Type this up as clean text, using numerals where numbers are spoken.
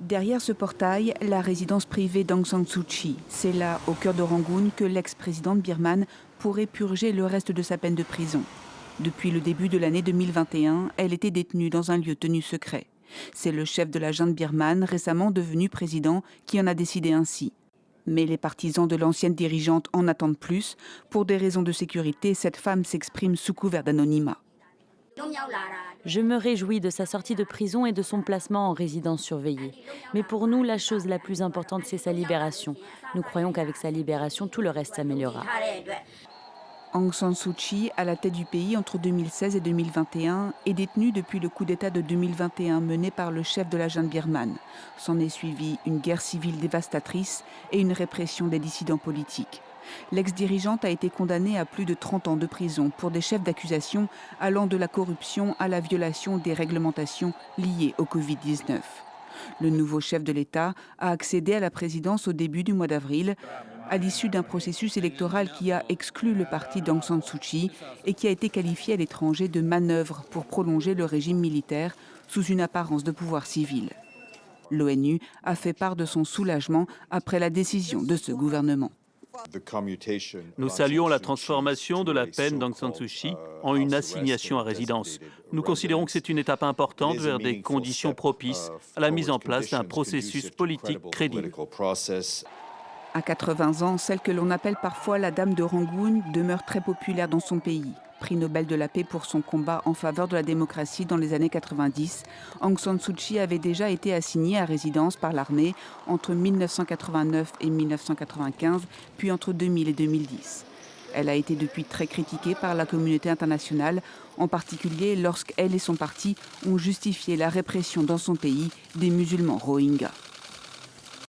Derrière ce portail, la résidence privée d'Aung San Suu Kyi. C'est là, au cœur de Rangoon, que l'ex-présidente birmane pourrait purger le reste de sa peine de prison. Depuis le début de l'année 2021, elle était détenue dans un lieu tenu secret. C'est le chef de la junte birmane, récemment devenu président, qui en a décidé ainsi. Mais les partisans de l'ancienne dirigeante en attendent plus. Pour des raisons de sécurité, cette femme s'exprime sous couvert d'anonymat. Je me réjouis de sa sortie de prison et de son placement en résidence surveillée. Mais pour nous, la chose la plus importante, c'est sa libération. Nous croyons qu'avec sa libération, tout le reste s'améliorera. Aung San Suu Kyi, à la tête du pays entre 2016 et 2021, est détenue depuis le coup d'État de 2021 mené par le chef de la junte birmane. S'en est suivie une guerre civile dévastatrice et une répression des dissidents politiques. L'ex-dirigeante a été condamnée à plus de 30 ans de prison pour des chefs d'accusation allant de la corruption à la violation des réglementations liées au Covid-19. Le nouveau chef de l'État a accédé à la présidence au début du mois d'avril, à l'issue d'un processus électoral qui a exclu le parti d'Aung San Suu Kyi et qui a été qualifié à l'étranger de manœuvre pour prolonger le régime militaire sous une apparence de pouvoir civil. L'ONU a fait part de son soulagement après la décision de ce gouvernement. Nous saluons la transformation de la peine d'Aung San Suu Kyi en une assignation à résidence. Nous considérons que c'est une étape importante vers des conditions propices à la mise en place d'un processus politique crédible. À 80 ans, celle que l'on appelle parfois la Dame de Rangoon demeure très populaire dans son pays. Prix Nobel de la paix pour son combat en faveur de la démocratie dans les années 90, Aung San Suu Kyi avait déjà été assignée à résidence par l'armée entre 1989 et 1995, puis entre 2000 et 2010. Elle a été depuis très critiquée par la communauté internationale, en particulier lorsqu'elle et son parti ont justifié la répression dans son pays des musulmans Rohingyas.